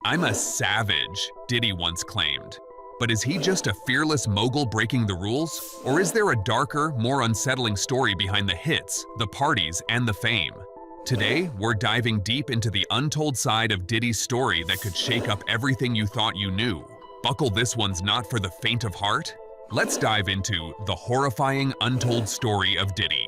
"I'm a savage," Diddy once claimed. But is he just a fearless mogul breaking the rules? Or is there a darker, more unsettling story behind the hits, the parties, and the fame? Today, we're diving deep into the untold side of Diddy's story that could shake up everything you thought you knew. Buckle, this one's not for the faint of heart. Let's dive into the horrifying untold story of Diddy.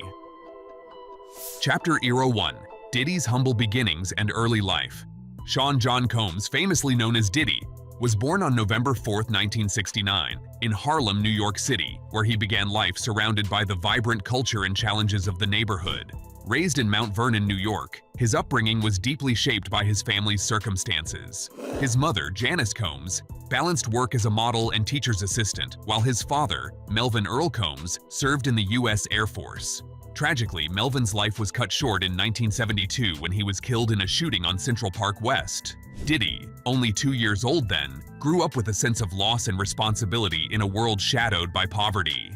Chapter 1: Diddy's humble beginnings and early life. Sean John Combs, famously known as Diddy, was born on November 4, 1969, in Harlem, New York City, where he began life surrounded by the vibrant culture and challenges of the neighborhood. Raised in Mount Vernon, New York, his upbringing was deeply shaped by his family's circumstances. His mother, Janice Combs, balanced work as a model and teacher's assistant, while his father, Melvin Earl Combs, served in the U.S. Air Force. Tragically, Melvin's life was cut short in 1972 when he was killed in a shooting on Central Park West. Diddy, only 2 years old then, grew up with a sense of loss and responsibility in a world shadowed by poverty.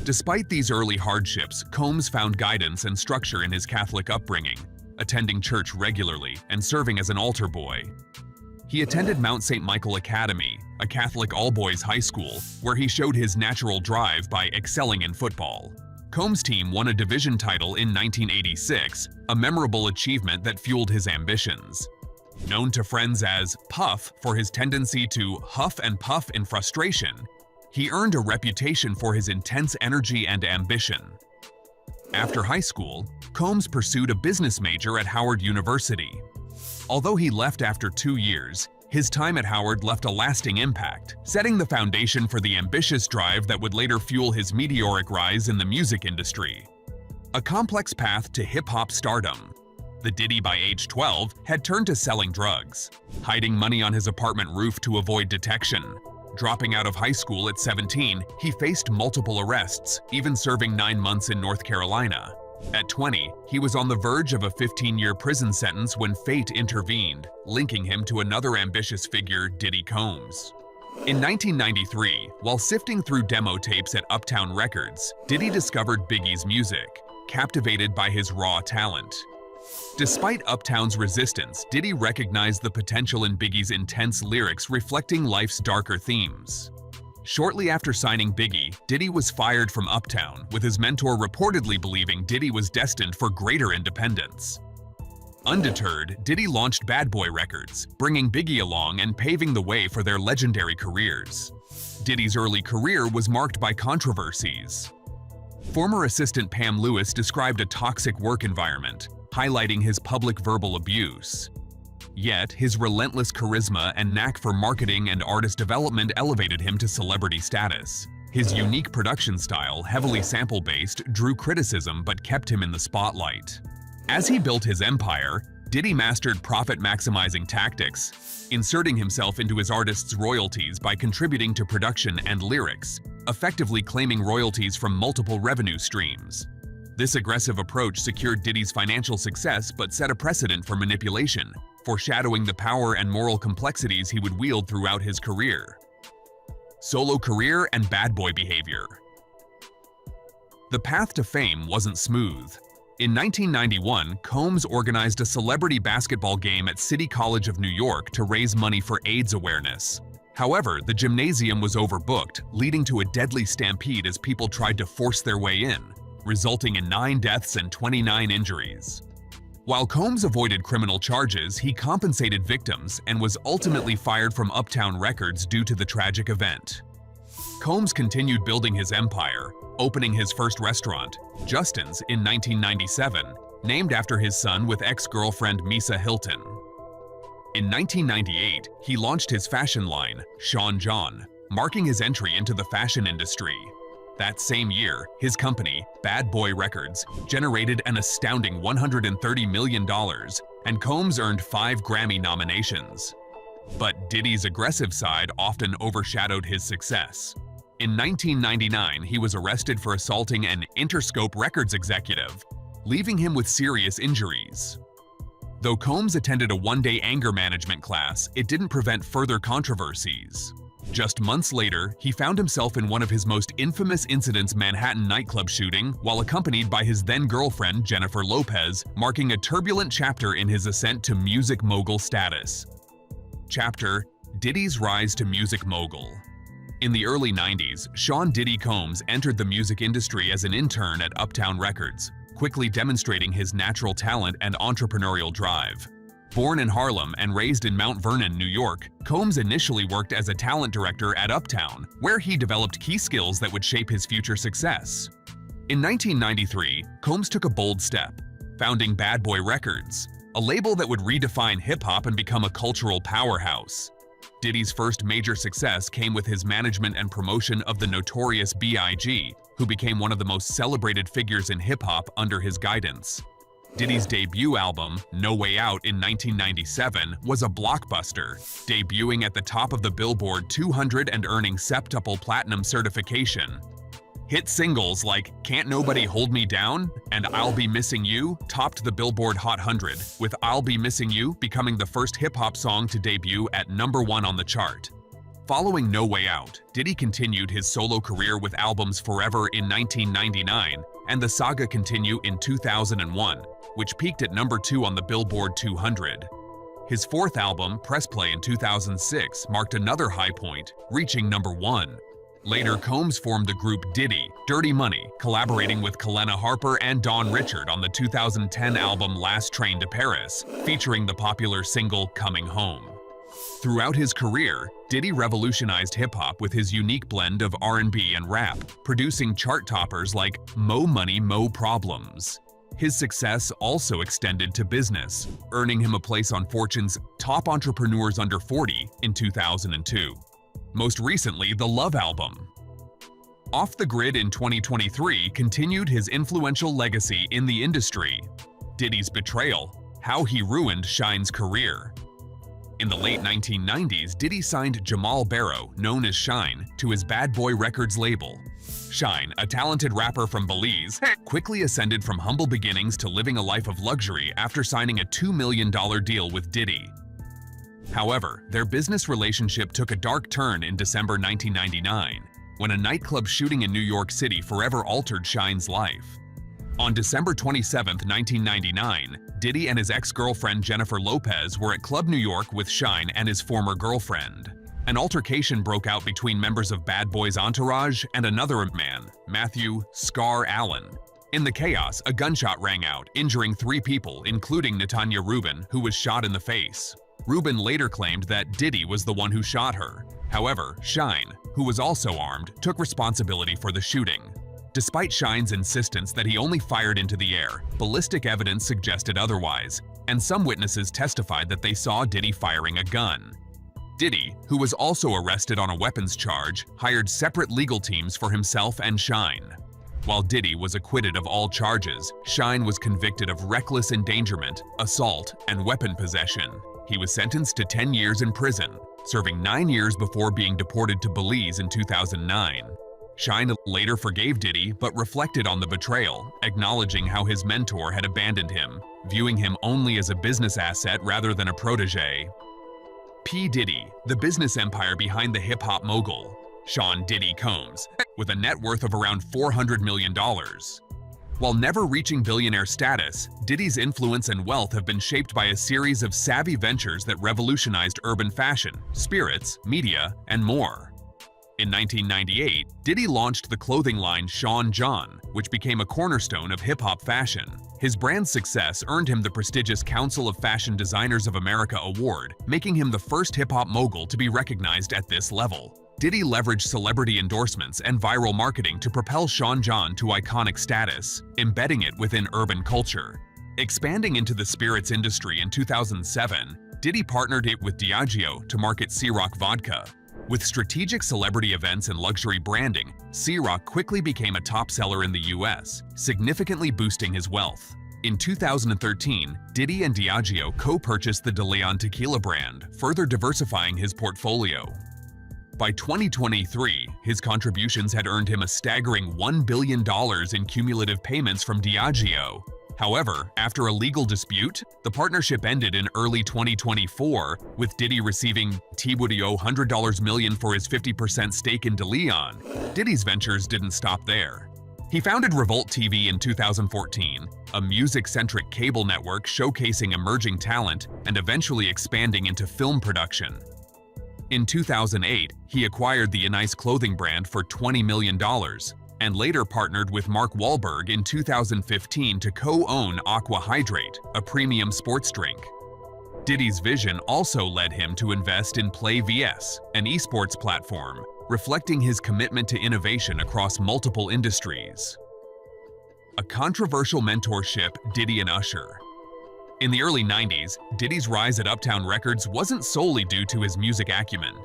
Despite these early hardships, Combs found guidance and structure in his Catholic upbringing, attending church regularly and serving as an altar boy. He attended Mount St. Michael Academy, a Catholic all-boys high school, where he showed his natural drive by excelling in football. Combs' team won a division title in 1986, a memorable achievement that fueled his ambitions. Known to friends as Puff for his tendency to huff and puff in frustration, he earned a reputation for his intense energy and ambition. After high school, Combs pursued a business major at Howard University. Although he left after 2 years, his time at Howard left a lasting impact, setting the foundation for the ambitious drive that would later fuel his meteoric rise in the music industry. A complex path to hip-hop stardom. The Diddy, by age 12, had turned to selling drugs, hiding money on his apartment roof to avoid detection. Dropping out of high school at 17, he faced multiple arrests, even serving 9 months in North Carolina. At 20, he was on the verge of a 15-year prison sentence when fate intervened, linking him to another ambitious figure, Diddy Combs. In 1993, while sifting through demo tapes at Uptown Records, Diddy discovered Biggie's music, captivated by his raw talent. Despite Uptown's resistance, Diddy recognized the potential in Biggie's intense lyrics reflecting life's darker themes. Shortly after signing Biggie, Diddy was fired from Uptown, with his mentor reportedly believing Diddy was destined for greater independence. Undeterred, Diddy launched Bad Boy Records, bringing Biggie along and paving the way for their legendary careers. Diddy's early career was marked by controversies. Former assistant Pam Lewis described a toxic work environment, highlighting his public verbal abuse. Yet, his relentless charisma and knack for marketing and artist development elevated him to celebrity status. His unique production style, heavily sample-based, drew criticism but kept him in the spotlight. As he built his empire, Diddy mastered profit-maximizing tactics, inserting himself into his artists' royalties by contributing to production and lyrics, effectively claiming royalties from multiple revenue streams. This aggressive approach secured Diddy's financial success but set a precedent for manipulation, foreshadowing the power and moral complexities he would wield throughout his career. Solo career and bad boy behavior. The path to fame wasn't smooth. In 1991, Combs organized a celebrity basketball game at City College of New York to raise money for AIDS awareness. However, the gymnasium was overbooked, leading to a deadly stampede as people tried to force their way in, resulting in 9 deaths and 29 injuries. While Combs avoided criminal charges, he compensated victims and was ultimately fired from Uptown Records due to the tragic event. Combs continued building his empire, opening his first restaurant, Justin's, in 1997, named after his son with ex-girlfriend Misa Hilton. In 1998, he launched his fashion line, Sean John, marking his entry into the fashion industry. That same year, his company, Bad Boy Records, generated an astounding $130 million, and Combs earned 5 Grammy nominations. But Diddy's aggressive side often overshadowed his success. In 1999, he was arrested for assaulting an Interscope Records executive, leaving him with serious injuries. Though Combs attended a one-day anger management class, it didn't prevent further controversies. Just months later, he found himself in one of his most infamous incidents, Manhattan nightclub shooting, while accompanied by his then-girlfriend Jennifer Lopez, marking a turbulent chapter in his ascent to music mogul status. Chapter: Diddy's Rise to Music Mogul. In the early 90s, Sean Diddy Combs entered the music industry as an intern at Uptown Records, quickly demonstrating his natural talent and entrepreneurial drive. Born in Harlem and raised in Mount Vernon, New York, Combs initially worked as a talent director at Uptown, where he developed key skills that would shape his future success. In 1993, Combs took a bold step, founding Bad Boy Records, a label that would redefine hip-hop and become a cultural powerhouse. Diddy's first major success came with his management and promotion of the notorious B.I.G., who became one of the most celebrated figures in hip-hop under his guidance. Diddy's debut album, No Way Out in 1997, was a blockbuster, debuting at the top of the Billboard 200 and earning septuple platinum certification. Hit singles like Can't Nobody Hold Me Down and I'll Be Missing You topped the Billboard Hot 100, with I'll Be Missing You becoming the first hip-hop song to debut at #1 on the chart. Following No Way Out, Diddy continued his solo career with albums Forever in 1999 and The Saga Continue in 2001, which peaked at #2 on the Billboard 200. His fourth album, Press Play in 2006, marked another high point, reaching #1. Later, Combs formed the group Diddy, Dirty Money, collaborating with Kalena Harper and Don Richard on the 2010 album Last Train to Paris, featuring the popular single Coming Home. Throughout his career, Diddy revolutionized hip-hop with his unique blend of R&B and rap, producing chart toppers like Mo Money, Mo Problems. His success also extended to business, earning him a place on Fortune's Top Entrepreneurs Under 40 in 2002. Most recently, the Love album. Off the Grid in 2023 continued his influential legacy in the industry. Diddy's Betrayal: How He Ruined Shine's Career. In the late 1990s, Diddy signed Jamal Barrow, known as Shine, to his Bad Boy Records label. Shine, a talented rapper from Belize, quickly ascended from humble beginnings to living a life of luxury after signing a $2 million deal with Diddy. However, their business relationship took a dark turn in December 1999, when a nightclub shooting in New York City forever altered Shine's life. On December 27, 1999, Diddy and his ex-girlfriend Jennifer Lopez were at Club New York with Shine and his former girlfriend. An altercation broke out between members of Bad Boy's entourage and another man, Matthew "Scar" Allen. In the chaos, a gunshot rang out, injuring 3 people, including Natanya Rubin, who was shot in the face. Rubin later claimed that Diddy was the one who shot her. However, Shine, who was also armed, took responsibility for the shooting. Despite Shine's insistence that he only fired into the air, ballistic evidence suggested otherwise, and some witnesses testified that they saw Diddy firing a gun. Diddy, who was also arrested on a weapons charge, hired separate legal teams for himself and Shine. While Diddy was acquitted of all charges, Shine was convicted of reckless endangerment, assault, and weapon possession. He was sentenced to 10 years in prison, serving 9 years before being deported to Belize in 2009. Shine later forgave Diddy but reflected on the betrayal, acknowledging how his mentor had abandoned him, viewing him only as a business asset rather than a protege. P. Diddy, the business empire behind the hip-hop mogul, Sean Diddy Combs, with a net worth of around $400 million. While never reaching billionaire status, Diddy's influence and wealth have been shaped by a series of savvy ventures that revolutionized urban fashion, spirits, media, and more. In 1998, Diddy launched the clothing line Sean John, which became a cornerstone of hip-hop fashion. His brand's success earned him the prestigious Council of Fashion Designers of America award, making him the first hip-hop mogul to be recognized at this level. Diddy leveraged celebrity endorsements and viral marketing to propel Sean John to iconic status, embedding it within urban culture. Expanding into the spirits industry in 2007, Diddy partnered it with Diageo to market Ciroc vodka. With strategic celebrity events and luxury branding, Ciroc quickly became a top seller in the US, significantly boosting his wealth. In 2013, Diddy and Diageo co-purchased the De Leon tequila brand, further diversifying his portfolio. By 2023, his contributions had earned him a staggering $1 billion in cumulative payments from Diageo. However, after a legal dispute, the partnership ended in early 2024, with Diddy receiving $100 million for his 50% stake in De Leon. Diddy's ventures didn't stop there. He founded Revolt TV in 2014, a music-centric cable network showcasing emerging talent and eventually expanding into film production. In 2008, he acquired the Nice clothing brand for $20 million, and later partnered with Mark Wahlberg in 2015 to co-own Aqua Hydrate, a premium sports drink. Diddy's vision also led him to invest in Play vs, an esports platform, reflecting his commitment to innovation across multiple industries. A controversial mentorship, Diddy and Usher. In the early 90s, Diddy's rise at Uptown Records wasn't solely due to his music acumen.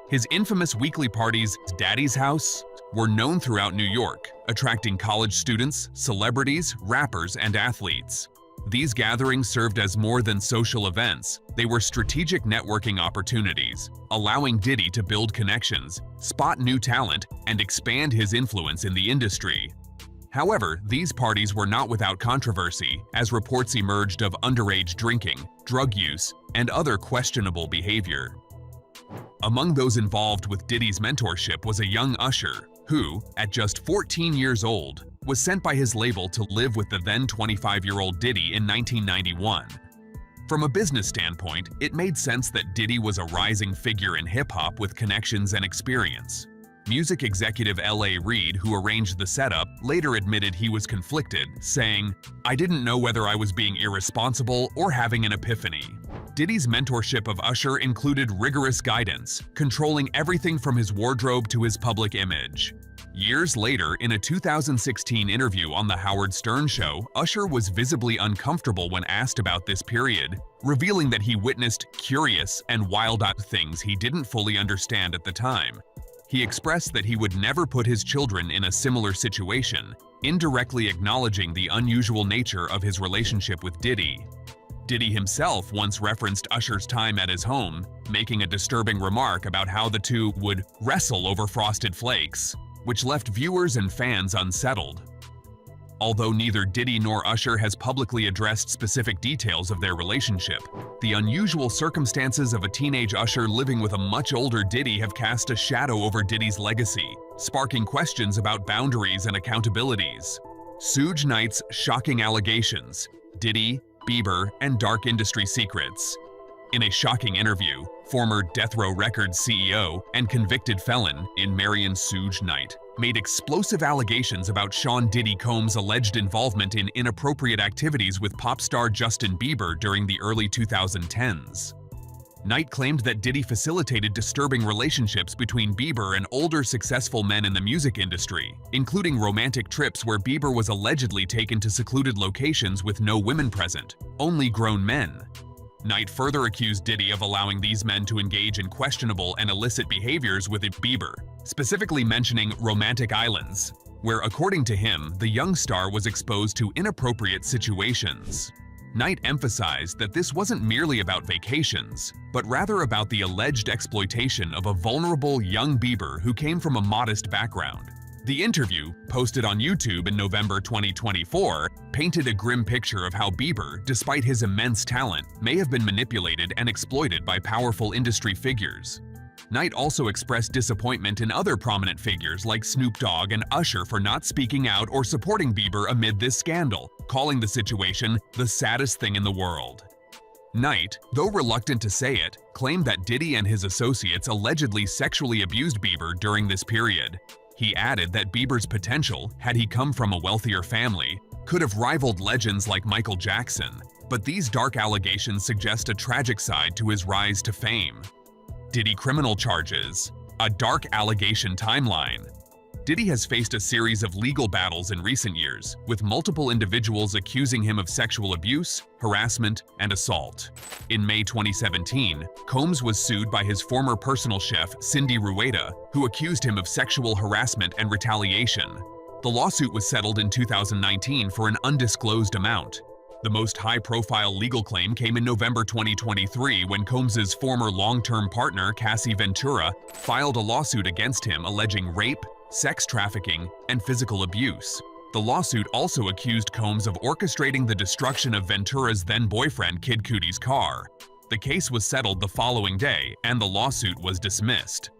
His infamous weekly parties, Daddy's House, were known throughout New York, attracting college students, celebrities, rappers, and athletes. These gatherings served as more than social events. They were strategic networking opportunities, allowing Diddy to build connections, spot new talent, and expand his influence in the industry. However, these parties were not without controversy, as reports emerged of underage drinking, drug use, and other questionable behavior. Among those involved with Diddy's mentorship was a young Usher, who, at just 14 years old, was sent by his label to live with the then 25-year-old Diddy in 1991. From a business standpoint, it made sense that Diddy was a rising figure in hip-hop with connections and experience. Music executive L.A. Reid, who arranged the setup, later admitted he was conflicted, saying, "I didn't know whether I was being irresponsible or having an epiphany." Diddy's mentorship of Usher included rigorous guidance, controlling everything from his wardrobe to his public image. Years later, in a 2016 interview on The Howard Stern Show, Usher was visibly uncomfortable when asked about this period, revealing that he witnessed curious and wild-eyed things he didn't fully understand at the time. He expressed that he would never put his children in a similar situation, indirectly acknowledging the unusual nature of his relationship with Diddy. Diddy himself once referenced Usher's time at his home, making a disturbing remark about how the two would wrestle over Frosted Flakes, which left viewers and fans unsettled. Although neither Diddy nor Usher has publicly addressed specific details of their relationship, the unusual circumstances of a teenage Usher living with a much older Diddy have cast a shadow over Diddy's legacy, sparking questions about boundaries and accountabilities. Suge Knight's shocking allegations, Diddy, Bieber, and dark industry secrets. In a shocking interview, former Death Row Records CEO and convicted felon in Marion Suge Knight made explosive allegations about Sean Diddy Combs' alleged involvement in inappropriate activities with pop star Justin Bieber during the early 2010s. Knight claimed that Diddy facilitated disturbing relationships between Bieber and older successful men in the music industry, including romantic trips where Bieber was allegedly taken to secluded locations with no women present, only grown men. Knight further accused Diddy of allowing these men to engage in questionable and illicit behaviors with Bieber, specifically mentioning romantic islands, where, according to him, the young star was exposed to inappropriate situations. Knight emphasized that this wasn't merely about vacations, but rather about the alleged exploitation of a vulnerable young Bieber who came from a modest background. The interview, posted on YouTube in November 2024, painted a grim picture of how Bieber, despite his immense talent, may have been manipulated and exploited by powerful industry figures. Knight also expressed disappointment in other prominent figures like Snoop Dogg and Usher for not speaking out or supporting Bieber amid this scandal, calling the situation the saddest thing in the world. Knight, though reluctant to say it, claimed that Diddy and his associates allegedly sexually abused Bieber during this period. He added that Bieber's potential, had he come from a wealthier family, could have rivaled legends like Michael Jackson, but these dark allegations suggest a tragic side to his rise to fame. Diddy criminal charges, a dark allegation timeline. Diddy has faced a series of legal battles in recent years, with multiple individuals accusing him of sexual abuse, harassment, and assault. In May 2017, Combs was sued by his former personal chef, Cindy Rueda, who accused him of sexual harassment and retaliation. The lawsuit was settled in 2019 for an undisclosed amount. The most high-profile legal claim came in November 2023 when Combs' former long-term partner, Cassie Ventura, filed a lawsuit against him alleging rape, sex trafficking, and physical abuse. The lawsuit also accused Combs of orchestrating the destruction of Ventura's then-boyfriend Kid Cudi's car. The case was settled the following day, and the lawsuit was dismissed.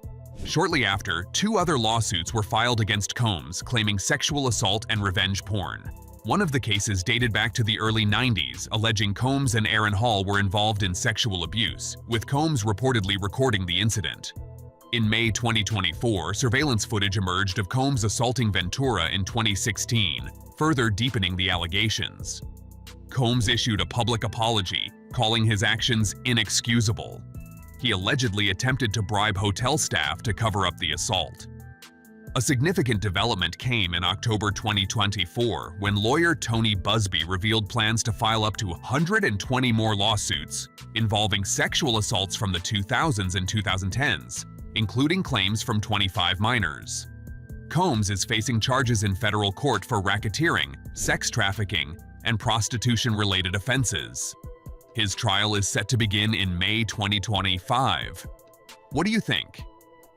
Shortly after, 2 other lawsuits were filed against Combs claiming sexual assault and revenge porn. One of the cases dated back to the early 90s, alleging Combs and Aaron Hall were involved in sexual abuse, with Combs reportedly recording the incident. In May 2024, surveillance footage emerged of Combs assaulting Ventura in 2016, further deepening the allegations. Combs issued a public apology, calling his actions inexcusable. He allegedly attempted to bribe hotel staff to cover up the assault. A significant development came in October 2024 when lawyer Tony Busby revealed plans to file up to 120 more lawsuits involving sexual assaults from the 2000s and 2010s, including claims from 25 minors. Combs is facing charges in federal court for racketeering, sex trafficking, and prostitution-related offenses. His trial is set to begin in May 2025. What do you think?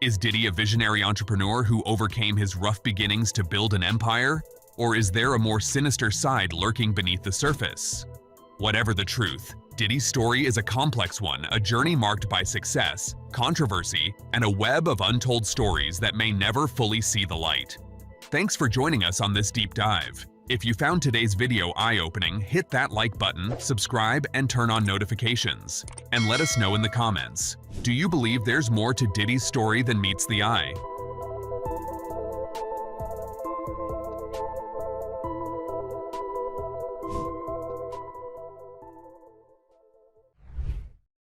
Is Diddy a visionary entrepreneur who overcame his rough beginnings to build an empire? Or is there a more sinister side lurking beneath the surface? Whatever the truth, Diddy's story is a complex one, a journey marked by success, controversy, and a web of untold stories that may never fully see the light. Thanks for joining us on this deep dive. If you found today's video eye-opening, hit that like button, subscribe, and turn on notifications. And let us know in the comments. Do you believe there's more to Diddy's story than meets the eye?